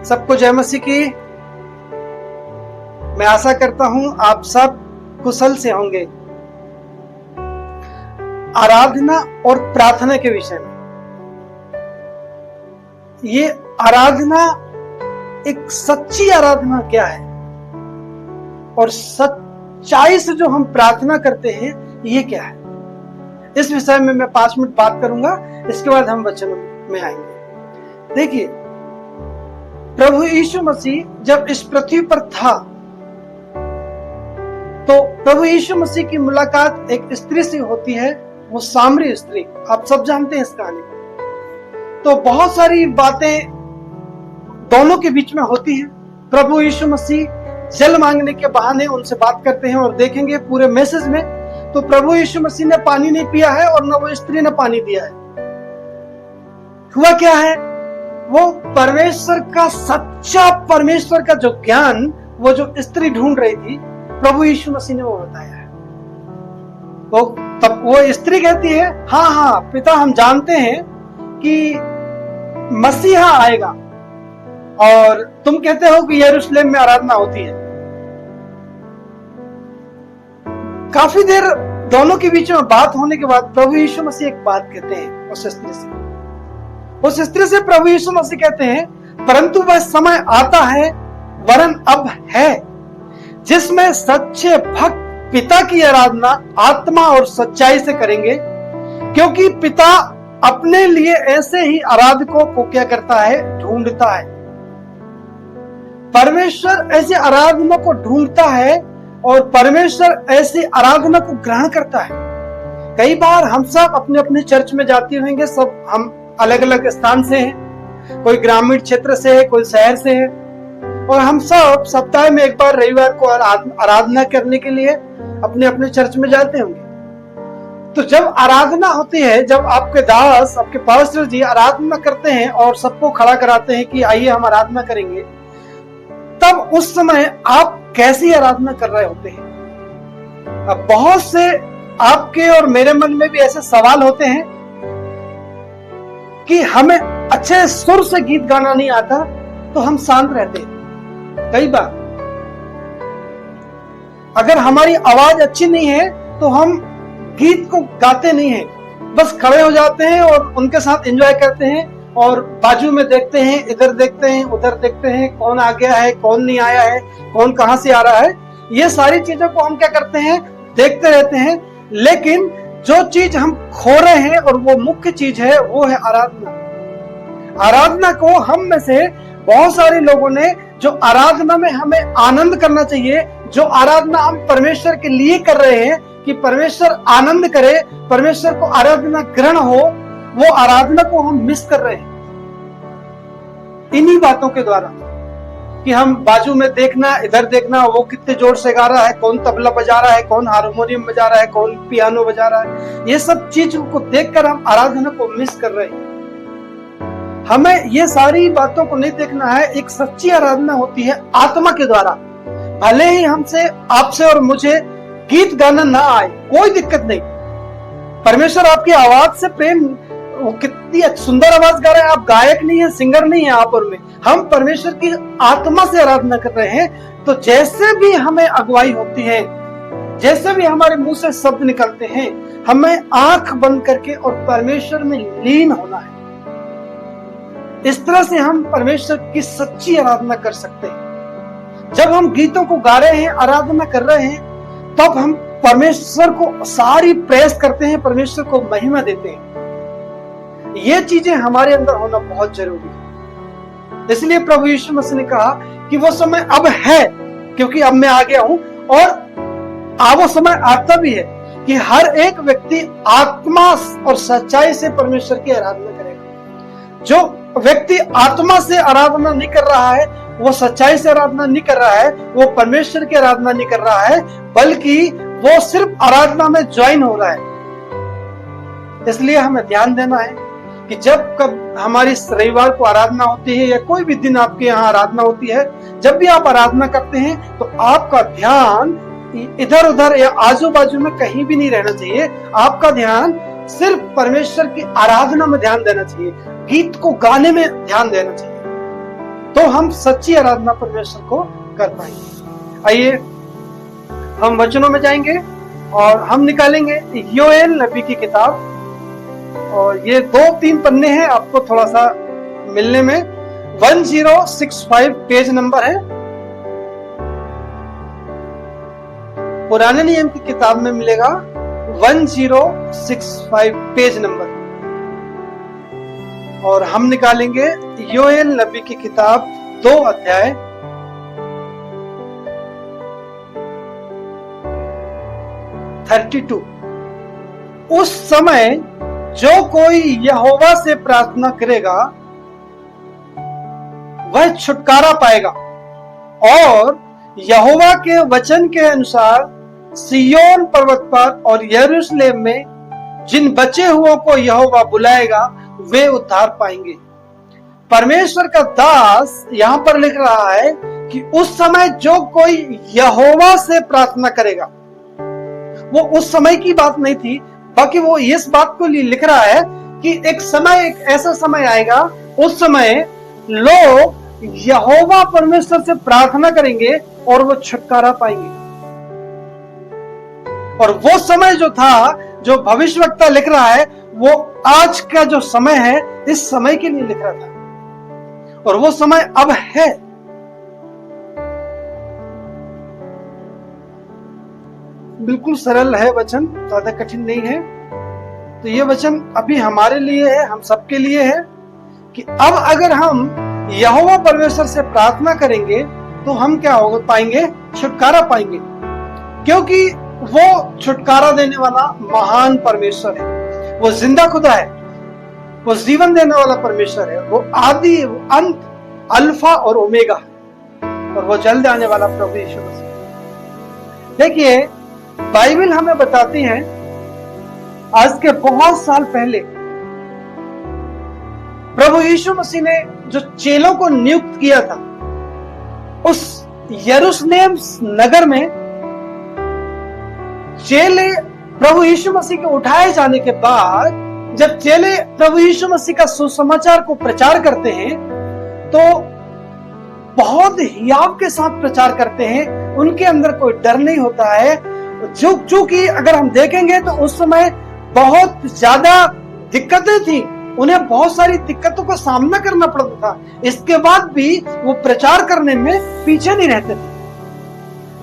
सबको जय मसीह की। मैं आशा करता हूं आप सब कुशल से होंगे। आराधना और प्रार्थना के विषय में, ये आराधना, एक सच्ची आराधना क्या है और सच्चाई से जो हम प्रार्थना करते हैं ये क्या है, इस विषय में मैं 5 मिनट बात करूंगा। इसके बाद हम वचन में आएंगे। देखिए, प्रभु यीशु मसीह जब इस पृथ्वी पर था तो प्रभु यीशु मसीह की मुलाकात एक स्त्री से होती है, वो सामरी स्त्री। आप सब जानते हैं इस कहानी को। तो बहुत सारी बातें दोनों के बीच में होती हैं। प्रभु यीशु मसीह जल मांगने के बहाने उनसे बात करते हैं और देखेंगे पूरे मैसेज में तो प्रभु यीशु मसीह ने पानी नहीं पिया है और न वो स्त्री ने पानी दिया है। हुआ क्या है, वो परमेश्वर का, सच्चा परमेश्वर का जो ज्ञान वो जो स्त्री ढूंढ रही थी, प्रभु यीशु मसीह ने वो बताया है। तो तब वो स्त्री कहती है, हाँ पिता, हम जानते हैं कि मसीहा आएगा और तुम कहते हो कि यरूशलेम में आराधना होती है। काफी देर दोनों के बीच में बात होने के बाद प्रभु यीशु मसीह एक बात कहते हैं उस स्त्री से प्रभु यीशु मसीह कहते हैं, परंतु वह समय आता है, वरन अब है, जिसमें सच्चे भक्त पिता की आराधना आत्मा और सच्चाई से करेंगे, क्योंकि पिता अपने लिए ऐसे ही आराधकों को क्या करता है, ढूंढता है। परमेश्वर ऐसे आराधना को ढूंढता है और परमेश्वर ऐसी आराधना को ग्रहण करता है। कई बार हम सब अपने अपने चर्च में जाते होंगे, सब हम अलग अलग स्थान से हैं, कोई ग्रामीण क्षेत्र से है, कोई शहर से है, और हम सब सप्ताह में एक बार रविवार को आराधना करने के लिए अपने अपने चर्च में जाते होंगे। तो जब आराधना होती है, जब आपके दास, आपके पास्टर जी आराधना करते हैं और सबको खड़ा कराते हैं कि आइए हम आराधना करेंगे, तब उस समय आप कैसी आराधना कर रहे होते हैं। अब बहुत से आपके और मेरे मन में भी ऐसे सवाल होते हैं कि हमें अच्छे सुर से गीत गाना नहीं आता तो हम शांत रहते हैं। कई बार अगर हमारी आवाज अच्छी नहीं है तो हम गीत को गाते नहीं हैं, बस खड़े हो जाते हैं और उनके साथ एंजॉय करते हैं और बाजू में देखते हैं, इधर देखते हैं, उधर देखते हैं, कौन आ गया है, कौन नहीं आया है, कौन कहां से आ रहा है। ये सारी चीजों को हम क्या करते हैं, देखते रहते हैं। लेकिन जो चीज हम खो रहे हैं और वो मुख्य चीज है, वो है आराधना। आराधना को हम में से बहुत सारे लोगों ने, जो आराधना में हमें आनंद करना चाहिए, जो आराधना हम परमेश्वर के लिए कर रहे हैं कि परमेश्वर आनंद करे, परमेश्वर को आराधना ग्रहण हो, वो आराधना को हम मिस कर रहे हैं इन्हीं बातों के द्वारा कि हम बाजू में देखना, इधर देखना, वो कितने जोर से गा रहा है, कौन तबला बजा रहा है, कौन हारमोनियम बजा रहा है, कौन पियानो बजा रहा है। ये सब चीजों को देखकर हम आराधना को मिस कर रहे हैं। हमें ये सारी बातों को नहीं देखना है। एक सच्ची आराधना होती है आत्मा के द्वारा। भले ही हमसे, आपसे और मुझे गीत गाना ना आए, कोई दिक्कत नहीं। परमेश्वर आपकी आवाज से प्रेम, वो कितनी सुंदर आवाज गा रहे हैं, आप गायक नहीं है, सिंगर नहीं है आप और मैं, हम परमेश्वर की आत्मा से आराधना कर रहे हैं। तो जैसे भी हमें अगुवाई होती है, जैसे भी हमारे मुंह से शब्द निकलते हैं, हमें आंख बंद करके और परमेश्वर में लीन होना है। इस तरह से हम परमेश्वर की सच्ची आराधना कर सकते हैं। जब हम गीतों को गा रहे हैं, आराधना कर रहे हैं, तब हम परमेश्वर को सारी प्रेस करते हैं, परमेश्वर को महिमा देते हैं। ये चीजें हमारे अंदर होना बहुत जरूरी है। इसलिए प्रभु यीशु मसीह ने कहा कि वो समय अब है, क्योंकि अब मैं आ गया हूं, और वो समय आता भी है कि हर एक व्यक्ति आत्मा और सच्चाई से परमेश्वर की आराधना करेगा। जो व्यक्ति आत्मा से आराधना नहीं कर रहा है, वो सच्चाई से आराधना नहीं कर रहा है, वो परमेश्वर की आराधना नहीं कर रहा है, बल्कि वो सिर्फ आराधना में ज्वाइन हो रहा है। इसलिए हमें ध्यान देना है कि जब कब हमारी रविवार को आराधना होती है या कोई भी दिन आपके यहाँ आराधना होती है, जब भी आप आराधना करते हैं तो आपका ध्यान इधर उधर या आजू बाजू में कहीं भी नहीं रहना चाहिए। आपका ध्यान सिर्फ परमेश्वर की आराधना में ध्यान देना चाहिए, गीत को गाने में ध्यान देना चाहिए। तो हम सच्ची आराधना परमेश्वर को कर पाएंगे। आइए हम वचनों में जाएंगे और हम निकालेंगे योएल नबी की किताब, और ये 2-3 पन्ने हैं, आपको थोड़ा सा मिलने में 1065 पेज नंबर है। पुराने नियम की किताब में मिलेगा 1065 पेज नंबर, और हम निकालेंगे योएल नबी की किताब 2 अध्याय 32। उस समय जो कोई यहोवा से प्रार्थना करेगा वह छुटकारा पाएगा, और यहोवा के वचन के अनुसार सिय्योन पर्वत पर और यरूशलेम में जिन बचे हुओं को यहोवा बुलाएगा वे उद्धार पाएंगे। परमेश्वर का दास यहां पर लिख रहा है कि उस समय जो कोई यहोवा से प्रार्थना करेगा, वो उस समय की बात नहीं थी, बाकी वो इस बात को लिख रहा है कि एक ऐसा समय आएगा, उस समय लोग यहोवा परमेश्वर से प्रार्थना करेंगे और वो छुटकारा पाएंगे। और वो समय जो था, जो भविष्यवक्ता लिख रहा है, वो आज का जो समय है इस समय के लिए लिख रहा था, और वो समय अब है। बिल्कुल सरल है वचन, ज्यादा कठिन नहीं है। तो ये वचन अभी हमारे लिए है, हम सबके लिए है कि अब अगर हम यहोवा परमेश्वर से प्रार्थना करेंगे तो हम क्या होगा, पाएंगे, छुटकारा पाएंगे, क्योंकि वो छुटकारा देने वाला महान परमेश्वर है। वो जिंदा खुदा है, वो जीवन देने वाला परमेश्वर है, वो आदि, वो अंत, अल्फा और ओमेगा है, और वो जल्द आने वाला प्रभु यीशु मसीह। देखिए बाइबल हमें बताती है आज के बहुत साल पहले प्रभु यीशु मसीह ने जो चेलों को नियुक्त किया था, उस यरूशलेम नगर में चेले प्रभु यीशु मसीह के उठाए जाने के बाद जब चेले प्रभु यीशु मसीह का सुसमाचार को प्रचार करते हैं तो बहुत हियाव के साथ प्रचार करते हैं, उनके अंदर कोई डर नहीं होता है। चूंकि अगर हम देखेंगे तो उस समय बहुत ज्यादा दिक्कतें थी, उन्हें बहुत सारी दिक्कतों का सामना करना पड़ता था, इसके बाद भी वो प्रचार करने में पीछे नहीं रहते थे।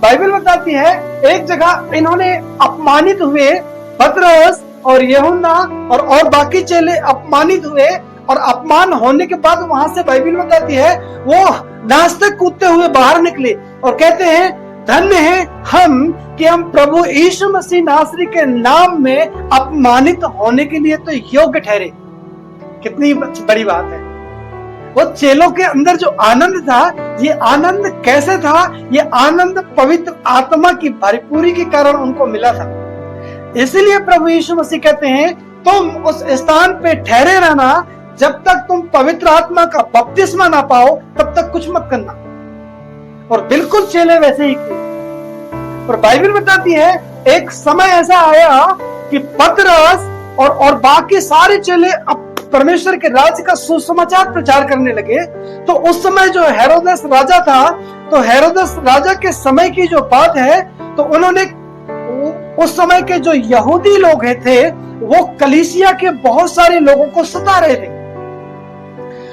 बाइबल बताती है एक जगह इन्होंने अपमानित हुए, पतरस और यूहन्ना और बाकी चेले अपमानित हुए, और अपमान होने के बाद वहां से बाइबल बताती है वो नाचते कूदते हुए बाहर निकले और कहते हैं धन्य है हम कि हम प्रभु यीशु मसीह नासरी के नाम में अपमानित होने के लिए तो योग्य ठहरे। कितनी बड़ी बात है। वो चेलों के अंदर जो आनंद था, ये आनंद कैसे था? ये आनंद पवित्र आत्मा की भरपूरी के कारण उनको मिला था। इसीलिए प्रभु यीशु मसीह कहते हैं तुम उस स्थान पे ठहरे रहना, जब तक तुम पवित्र आत्मा का बपतिस्मा ना पाओ तब तक कुछ मत करना। और बिल्कुल चेले वैसे ही किए। और बाइबल बताती है एक समय ऐसा आया कि पतरस और बाकी सारे चेले परमेश्वर के राज्य का सुसमाचार प्रचार करने लगे। तो उस समय जो हेरोदेस राजा था, तो हेरोदेस राजा के समय की जो बात है, तो उन्होंने उस समय के जो यहूदी लोग थे वो कलीसिया के बहुत सारे लोगों को सता रहे थे,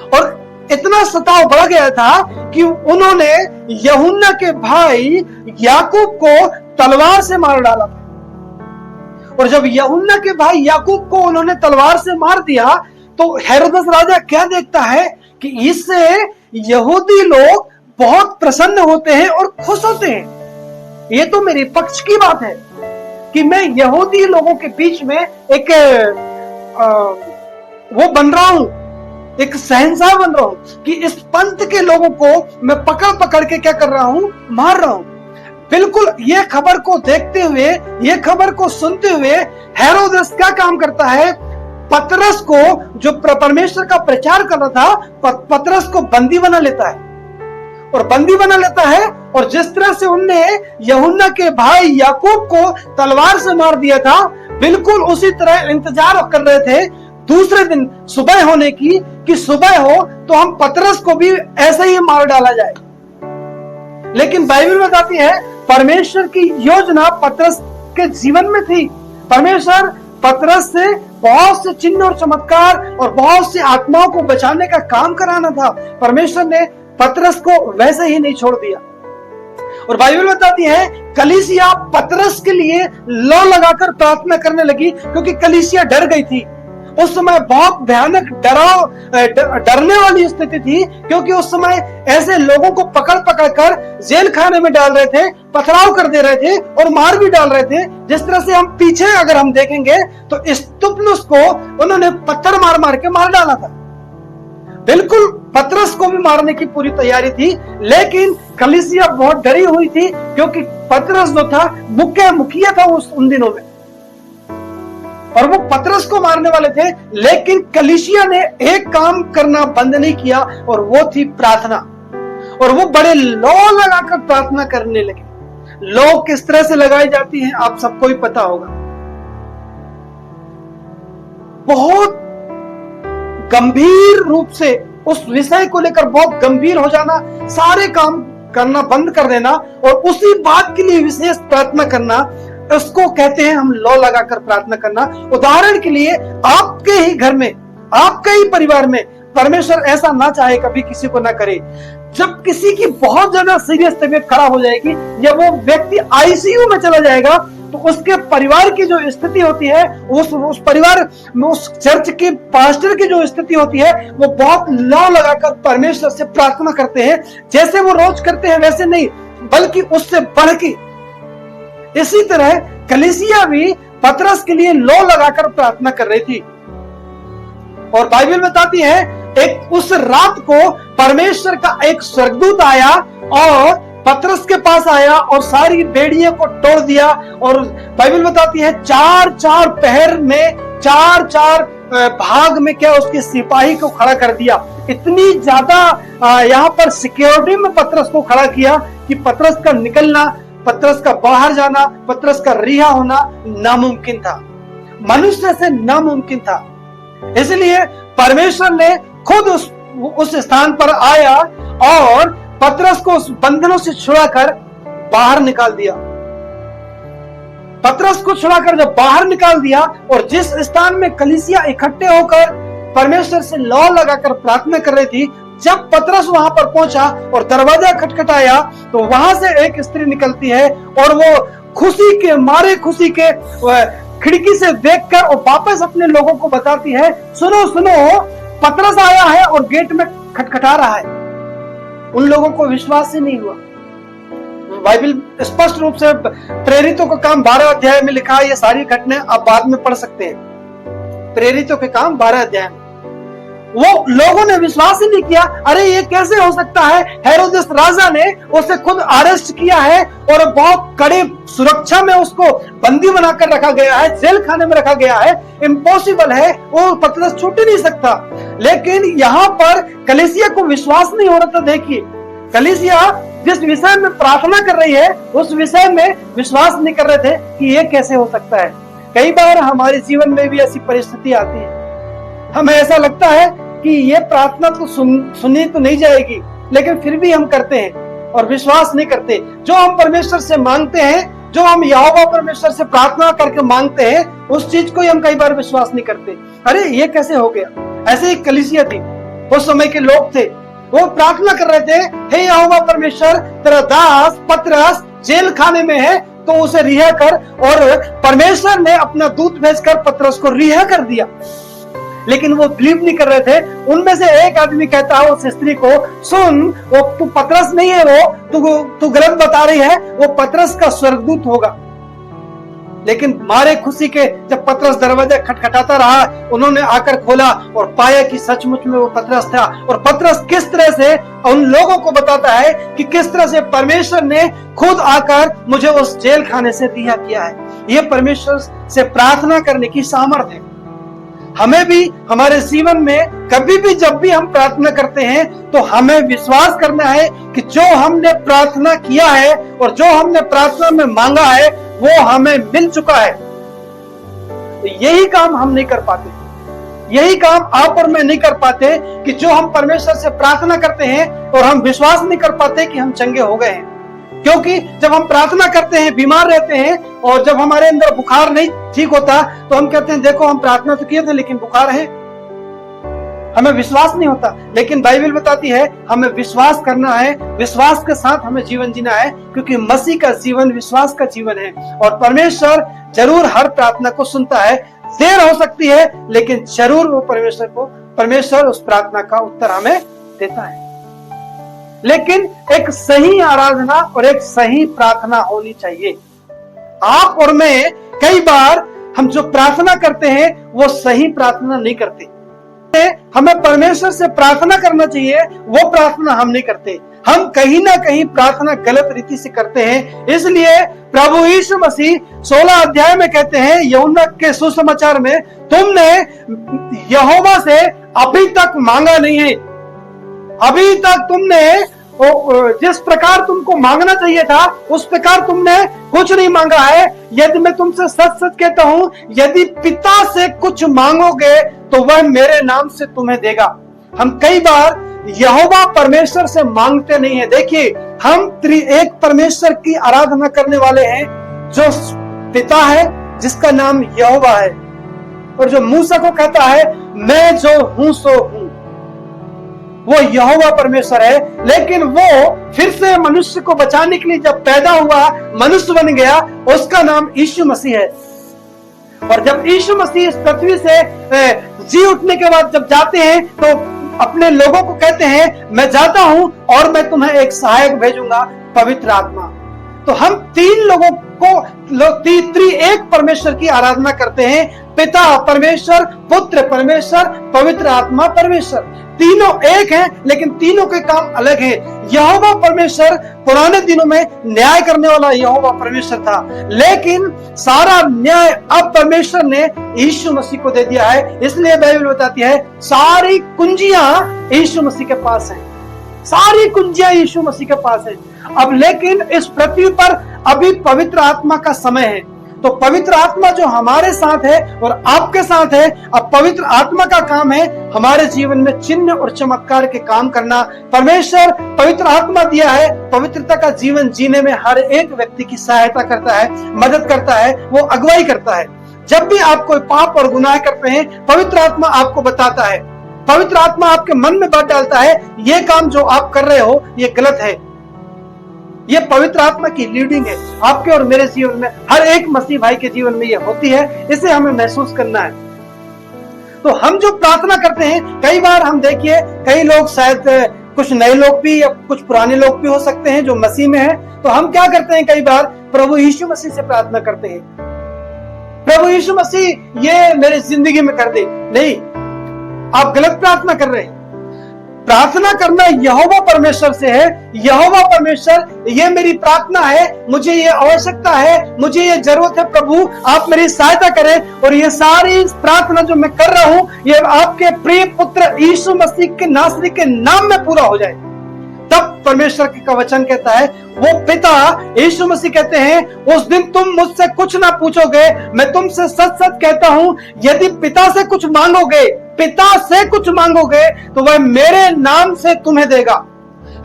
और इतना सताव बढ़ गया था कि उन्होंने यूहन्ना के भाई याकूब को तलवार से मार डाला था। और जब यूहन्ना के भाई याकूब को उन्होंने तलवार से मार दिया तो हेरोदेस राजा क्या देखता है कि इससे यहूदी लोग बहुत प्रसन्न होते हैं और खुश होते हैं। ये तो मेरे पक्ष की बात है कि मैं यहूदी लोगों के बीच में एक वो बन रहा हूं, एक शहंशाह बन रहा हूं कि इस पंथ के लोगों को मैं पकड़ पकड़ के क्या कर रहा हूं, मार रहा हूं। बिल्कुल ये खबर को देखते हुए, ये खबर को सुनते हुए हेरोदेस क्या काम करता है, पतरस को जो परमेश्वर का प्रचार कर रहा था, पतरस को बंदी बना लेता है। और बंदी बना लेता है, और जिस तरह से उनने यूहन्ना के भाई याकूब को तलवार से मार दिया था, बिल्कुल उसी तरह इंतजार कर रहे थे दूसरे दिन सुबह होने की, कि सुबह हो तो हम पतरस को भी ऐसे ही मार डाला जाए। लेकिन बाइबल बताती है परमेश्वर की योजना पतरस के जीवन में थी। परमेश्वर पतरस से बहुत से चिन्ह और चमत्कार और बहुत सी आत्माओं को बचाने का काम कराना था। परमेश्वर ने पतरस को वैसे ही नहीं छोड़ दिया। और बाइबल बताती है कलीसिया पतरस के लिए लौ लगाकर प्रार्थना करने लगी, क्योंकि कलीसिया डर गई थी। उस समय बहुत भयानक डरने वाली स्थिति थी, क्योंकि उस समय ऐसे लोगों को पकड़ पकड़ कर जेल खाने में डाल रहे थे, पथराव कर दे रहे थे और मार भी डाल रहे थे। जिस तरह से हम पीछे अगर हम देखेंगे तो स्तुपनुस को उन्होंने पत्थर मार मार के मार डाला था। बिल्कुल पतरस को भी मारने की पूरी तैयारी थी, लेकिन कलीसिया बहुत डरी हुई थी, क्योंकि पतरस जो था मुखिया था उन दिनों में, और वो पतरस को मारने वाले थे। लेकिन कलीसिया ने एक काम करना बंद नहीं किया, और वो थी प्रार्थना। और वो बड़े लौ लगाकर प्रार्थना करने लगे। लौ किस तरह से लगाई जाती है आप सबको ही पता होगा। बहुत गंभीर रूप से उस विषय को लेकर बहुत गंभीर हो जाना, सारे काम करना बंद कर देना और उसी बात के लिए विशेष प्रार्थना करना, उसको कहते हैं हम लौ लगाकर प्रार्थना करना। उदाहरण के लिए आपके ही घर में, आपके ही परिवार में परमेश्वर ऐसा ना चाहे कभी किसी को ना करे, जब किसी की बहुत ज्यादा सीरियस तबीयत खराब हो जाएगी या वो व्यक्ति आईसीयू में चला जाएगा, तो उसके परिवार की जो स्थिति होती है, उस परिवार में उस चर्च के पास्टर की जो स्थिति होती है, वो बहुत लौ लगाकर परमेश्वर से प्रार्थना करते हैं। जैसे वो रोज करते हैं वैसे नहीं, बल्कि उससे बढ़ के। इसी तरह कलीसिया भी पतरस के लिए लौ लगाकर प्रार्थना कर रही थी। और बाइबल बताती है एक उस रात को परमेश्वर का एक स्वर्गदूत आया और पतरस के पास आया और सारी बेड़ियों को तोड़ दिया। और बाइबल बताती है 4-4 पहर में 4-4 भाग में क्या उसके सिपाही को खड़ा कर दिया। इतनी ज्यादा यहाँ पर सिक्योरिटी में पतरस को खड़ा किया कि पतरस का निकलना, पतरस का बाहर जाना, पतरस का रिहा होना नामुमकिन था, मनुष्य से नामुमकिन था। इसलिए परमेश्वर ने खुद उस स्थान पर आया और पतरस को उस बंधनों से छुड़ाकर बाहर निकाल दिया। पतरस को छुड़ाकर जब बाहर निकाल दिया और जिस स्थान में कलीसिया इकट्ठे होकर परमेश्वर से लौ लगाकर प्रार्थना कर रही थी, जब पतरस वहां पर पहुंचा और दरवाजा खटखटाया तो वहां से एक स्त्री निकलती है और वो खुशी के मारे, खुशी के खिड़की से देखकर और वापस अपने लोगों को बताती है, सुनो सुनो, पतरस आया है और गेट में खटखटा रहा है। उन लोगों को विश्वास ही नहीं हुआ। बाइबल स्पष्ट रूप से प्रेरितों का काम 12 अध्याय में लिखा है। ये सारी घटनाएं आप बाद में पढ़ सकते हैं। प्रेरितों के काम 12 अध्याय में। वो लोगों ने विश्वास ही नहीं किया। अरे ये कैसे हो सकता है? हेरोदेस राजा ने उसे खुद अरेस्ट किया है और बहुत कड़े सुरक्षा में उसको बंदी बनाकर रखा गया है, जेल खाने में रखा गया है। इम्पॉसिबल है, वो पतरस छूट ही नहीं सकता। लेकिन यहाँ पर कलीसिया को विश्वास नहीं हो रहा था। देखिए, कलीसिया जिस विषय में प्रार्थना कर रही है उस विषय में विश्वास नहीं कर रहे थे कि ये कैसे हो सकता है। कई बार हमारे जीवन में भी ऐसी परिस्थिति आती है, हमें ऐसा लगता है कि ये प्रार्थना तो सुनी तो नहीं जाएगी, लेकिन फिर भी हम करते हैं और विश्वास नहीं करते। जो हम परमेश्वर से मांगते हैं, जो हम यहोवा परमेश्वर से प्रार्थना करके मांगते हैं, उस चीज को ही हम कई बार विश्वास नहीं करते। अरे ये कैसे हो गया? ऐसे ही कलीसिया थी, उस समय के लोग थे, वो प्रार्थना कर रहे थे, हे यहोवा परमेश्वर, तेरा दास पतरस जेल खाने में है तो उसे रिहा कर। और परमेश्वर ने अपना दूत भेजकर पतरस को रिहा कर दिया। लेकिन वो बिलीव नहीं कर रहे थे। उनमें से एक आदमी कहता है उस स्त्री को, सुन, वो तू पतरस नहीं है, वो तू गलत बता रही है, वो पतरस का स्वर्गदूत होगा। लेकिन मारे खुशी के जब पतरस दरवाजा खटखटाता रहा, उन्होंने आकर खोला और पाया कि सचमुच में वो पतरस था। और पतरस किस तरह से उन लोगों को बताता है कि किस तरह से परमेश्वर ने खुद आकर मुझे उस जेल खाने से रिहा किया है। ये परमेश्वर से प्रार्थना करने की सामर्थ्य है। हमें भी हमारे जीवन में कभी भी जब भी हम प्रार्थना करते हैं तो हमें विश्वास करना है कि जो हमने प्रार्थना किया है और जो हमने प्रार्थना में मांगा है वो हमें मिल चुका है। तो यही काम हम नहीं कर पाते। यही काम आप और मैं नहीं कर पाते कि जो हम परमेश्वर से प्रार्थना करते हैं और हम विश्वास नहीं कर पाते कि हम चंगे हो गए हैं। क्योंकि जब हम प्रार्थना करते हैं, बीमार रहते हैं, और जब हमारे अंदर बुखार नहीं ठीक होता तो हम कहते हैं देखो हम प्रार्थना तो किए थे लेकिन बुखार है, हमें विश्वास नहीं होता। लेकिन बाइबल बताती है हमें विश्वास करना है, विश्वास के साथ हमें जीवन जीना है, क्योंकि मसीह का जीवन विश्वास का जीवन है। और परमेश्वर जरूर हर प्रार्थना को सुनता है, देर हो सकती है लेकिन जरूर वो परमेश्वर उस प्रार्थना का उत्तर हमें देता है। लेकिन एक सही आराधना और एक सही प्रार्थना होनी चाहिए। आप और मैं कई बार हम जो प्रार्थना करते हैं वो सही प्रार्थना नहीं करते। हमें परमेश्वर से प्रार्थना करना चाहिए, वो प्रार्थना हम नहीं करते। हम कहीं ना कहीं प्रार्थना गलत रीति से करते हैं। इसलिए प्रभु यीशु मसीह 16 अध्याय में कहते हैं यूहन्ना के सुसमाचार में, तुमने यहोवा से अभी तक मांगा नहीं है। अभी तक तुमने जिस प्रकार तुमको मांगना चाहिए था उस प्रकार तुमने कुछ नहीं मांगा है। यदि मैं तुमसे सच सच कहता हूं, यदि पिता से कुछ मांगोगे तो वह मेरे नाम से तुम्हें देगा। हम कई बार यहोवा परमेश्वर से मांगते नहीं है। देखिए, हम त्रिएक परमेश्वर की आराधना करने वाले हैं, जो पिता है जिसका नाम यहोवा है, और जो मूसा को कहता है मैं जो हूं सो हूं, वो यहोवा परमेश्वर है। लेकिन वो फिर से मनुष्य को बचाने के लिए जब पैदा हुआ, मनुष्य बन गया, उसका नाम यीशु मसीह है। और जब यीशु मसीह इस पृथ्वी से जी उठने के बाद जब जाते हैं तो अपने लोगों को कहते हैं मैं जाता हूं और मैं तुम्हें एक सहायक भेजूंगा, पवित्र आत्मा। तो हम तीन लोगों को त्रिएक परमेश्वर की आराधना करते हैं, पिता परमेश्वर, पुत्र परमेश्वर, पवित्र आत्मा परमेश्वर। तीनों एक हैं लेकिन तीनों के काम अलग हैं। यहोवा परमेश्वर पुराने दिनों में न्याय करने वाला यहोवा परमेश्वर था, लेकिन सारा न्याय अब परमेश्वर ने यीशु मसीह को दे दिया है। इसलिए बाइबल बताती है सारी कुंजियां यीशु मसीह के पास हैं, सारी कुंजियां यीशु मसीह के पास है। अब लेकिन इस पृथ्वी पर अभी पवित्र आत्मा का समय है, तो पवित्र आत्मा जो हमारे साथ है और आपके साथ है, अब पवित्र आत्मा का काम है हमारे जीवन में चिन्ह और चमत्कार के काम करना। परमेश्वर पवित्र आत्मा दिया है, पवित्रता का जीवन जीने में हर एक व्यक्ति की सहायता करता है, मदद करता है, वो अगुवाई करता है। जब भी आप कोई पाप और गुनाह करते हैं, पवित्र आत्मा आपको बताता है, पवित्र आत्मा आपके मन में बात डालता है ये काम जो आप कर रहे हो ये गलत है। ये पवित्र आत्मा की लीडिंग है आपके और मेरे जीवन में, हर एक मसीह भाई के जीवन में ये होती है। इसे हमें महसूस करना है। तो हम जो प्रार्थना करते हैं, कई बार हम देखिए कई लोग, शायद कुछ नए लोग भी या कुछ पुराने लोग भी हो सकते हैं जो मसीह में हैं, तो हम क्या करते हैं, कई बार प्रभु यीशु मसीह से प्रार्थना करते हैं, प्रभु यीशु मसीह ये मेरी जिंदगी में कर दे। नहीं, आप गलत प्रार्थना कर रहे हैं। प्रार्थना करना यहोवा परमेश्वर से है। यहोवा परमेश्वर, ये मेरी प्रार्थना है, मुझे ये आवश्यकता है, मुझे ये जरूरत है, प्रभु आप मेरी सहायता करें, और ये सारी प्रार्थना जो मैं कर रहा हूं ये आपके प्रिय पुत्र यीशु मसीह के नासरी के नाम में पूरा हो जाए। तब परमेश्वर का वचन कहता है, वो पिता यीशु मसीह कहते हैं उस दिन तुम मुझसे कुछ ना पूछोगे, मैं तुमसे सच सच कहता हूं, यदि पिता से कुछ मांगोगे, पिता से कुछ मांगोगे तो वह मेरे नाम से तुम्हें देगा।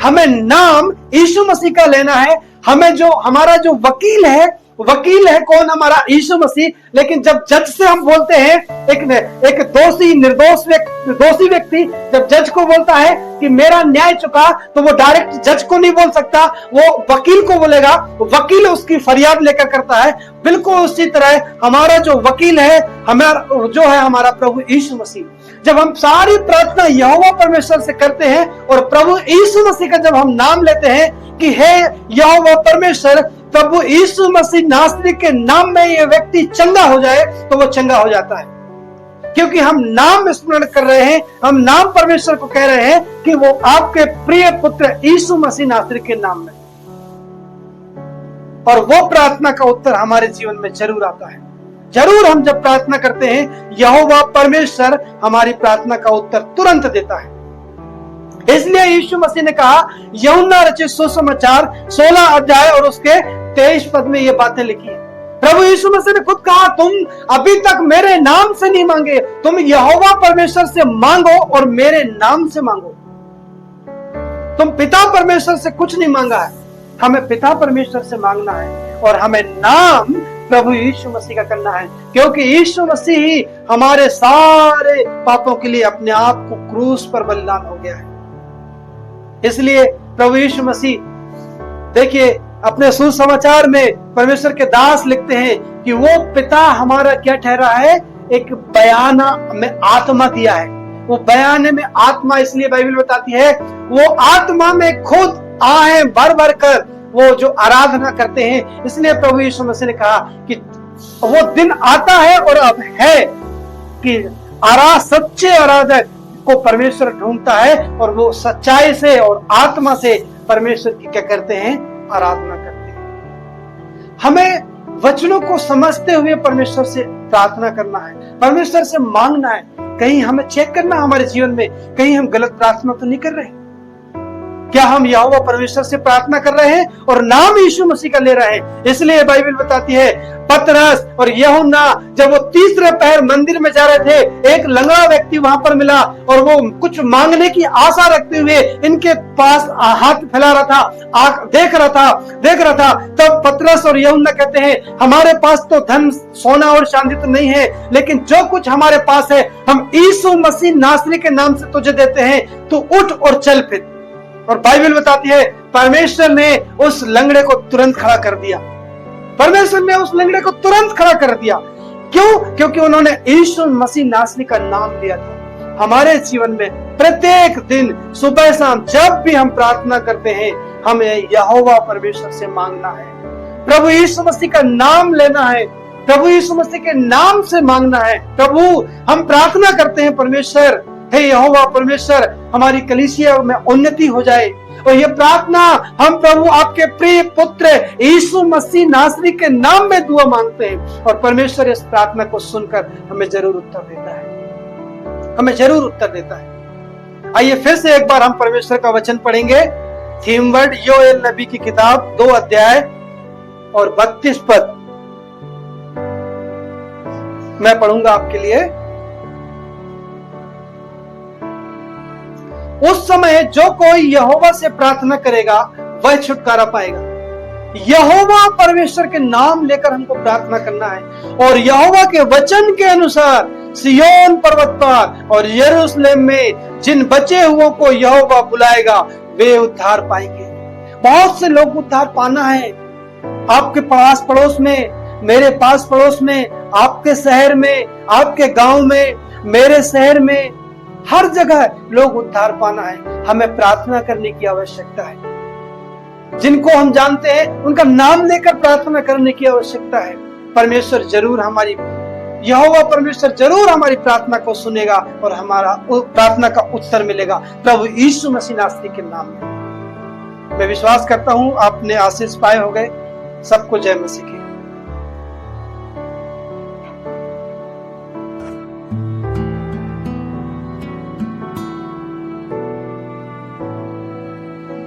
हमें नाम यीशु मसीह का लेना है। हमें जो हमारा जो वकील है कौन, हमारा यीशु मसीह। लेकिन जब जज से हम बोलते हैं, एक दोषी दोषी व्यक्ति जब जज को बोलता है कि मेरा न्याय चुका, तो वो डायरेक्ट जज को नहीं बोल सकता, वो वकील को बोलेगा, वकील उसकी फरियाद लेकर करता है। बिल्कुल उसी तरह हमारा जो वकील है हमारा प्रभु यीशु मसीह। जब हम सारी प्रार्थना यहोवा परमेश्वर से करते हैं और प्रभु यीशु मसीह का जब हम नाम लेते हैं कि हे यहोवा परमेश्वर, प्रभु यीशु मसीह नासरी के नाम में ये व्यक्ति चंगा हो जाए, तो वो चंगा हो जाता है। क्योंकि हम नाम स्मरण कर रहे हैं, हम नाम परमेश्वर को कह रहे हैं कि वो आपके प्रिय पुत्र यीशु मसीह नासरी के नाम में, और वो प्रार्थना का उत्तर हमारे जीवन में जरूर आता है। जरूर हम जब प्रार्थना करते हैं, यहोवा परमेश्वर हमारी प्रार्थना का उत्तर तुरंत देता है। इसलिए यीशु मसीह ने कहा, यूहन्ना रचित सुसमाचार 16 अध्याय और उसके 23 पद में ये बातें लिखी है। प्रभु यीशु मसीह ने खुद कहा, तुम अभी तक मेरे नाम से नहीं मांगे, तुम यहोवा परमेश्वर से मांगो और मेरे नाम से मांगो। तुम पिता परमेश्वर से कुछ नहीं मांगा है, हमें पिता परमेश्वर से मांगना है और हमें नाम प्रभु यीशु मसीह का करना है, क्योंकि यीशु मसीह ही हमारे सारे पापों के लिए अपने आप को क्रूस पर बलिदान हो गया है। इसलिए प्रभु यीशु मसीह, देखिए अपने सुसमाचार में परमेश्वर के दास लिखते हैं कि वो पिता हमारा क्या ठहरा है, एक बयाना में आत्मा दिया है। वो बयाने में आत्मा इसलिए बाइबल बताती है, वो आत्मा में खुद आए भर भर कर वो जो आराधना करते हैं। इसलिए प्रभु यीशु मसीह ने कहा कि वो दिन आता है और अब है कि सच्चे आराधक को परमेश्वर ढूंढता है और वो सच्चाई से और आत्मा से परमेश्वर की क्या करते हैं, आराधना करते हैं। हमें वचनों को समझते हुए परमेश्वर से प्रार्थना करना है, परमेश्वर से मांगना है। कहीं हमें चेक करना हमारे जीवन में, कहीं हम गलत प्रार्थना तो नहीं कर रहे? क्या हम यहोवा परमेश्वर से प्रार्थना कर रहे हैं और नाम यीशु मसीह का ले रहे हैं? इसलिए बाइबल बताती है, पतरस और यूहन्ना जब वो तीसरे पहर मंदिर में जा रहे थे, एक लंगड़ा व्यक्ति वहां पर मिला और वो कुछ मांगने की आशा रखते हुए इनके पास हाथ फैला रहा था, देख रहा था। तब पतरस और यूहन्ना कहते हैं, हमारे पास तो धन सोना और चांदी तो नहीं है, लेकिन जो कुछ हमारे पास है हम यीशु मसीह नासरी के नाम से तुझे देते हैं, तू उठ और चल फिर। और बाइबल बताती है, परमेश्वर ने उस लंगड़े को तुरंत खड़ा कर दिया। परमेश्वर ने उस लंगड़े को तुरंत खड़ा कर दिया। क्यों? क्योंकि उन्होंने यीशु मसीह नासरी का नाम लिया था। हमारे जीवन में प्रत्येक दिन सुबह शाम जब भी हम प्रार्थना करते हैं, हमें यहोवा परमेश्वर से मांगना है, प्रभु यीशु मसीह का नाम लेना है, प्रभु यीशु मसीह के नाम से मांगना है। प्रभु हम प्रार्थना करते हैं, परमेश्वर हे यहोवा परमेश्वर, हमारी कलीसिया में उन्नति हो जाए। और ये प्रार्थना हम प्रभु आपके प्रिय पुत्र यीशु मसीह नासरी के नाम में दुआ मांगते हैं और परमेश्वर इस प्रार्थना को सुनकर हमें जरूर उत्तर देता है, हमें जरूर उत्तर देता है। आइए फिर से एक बार हम परमेश्वर का वचन पढ़ेंगे। थीम वर्ड योएल नबी की किताब 2 अध्याय और 32 पद मैं पढ़ूंगा आपके लिए। उस समय जो कोई यहोवा से प्रार्थना करेगा वह छुटकारा पाएगा। यहोवा परमेश्वर के नाम लेकर हमको प्रार्थना करना है और यहोवा के वचन के अनुसार सिय्योन पर्वत पर और यरूशलेम में जिन बचे हुओं को यहोवा बुलाएगा वे उद्धार पाएंगे। बहुत से लोग उद्धार पाना है। आपके पास पड़ोस में, मेरे पास पड़ोस में, आपके शहर में, आपके गांव में, मेरे शहर में, हर जगह लोग उद्धार पाना है। हमें प्रार्थना करने की आवश्यकता है। जिनको हम जानते हैं उनका नाम लेकर प्रार्थना करने की आवश्यकता है। परमेश्वर जरूर हमारी, यहोवा परमेश्वर जरूर हमारी प्रार्थना को सुनेगा और हमारा प्रार्थना का उत्तर मिलेगा प्रभु यीशु मसीह नासरी के नाम में। मैं विश्वास करता हूं आपने आशीष पाए हो गए। सबको जय मसीह की।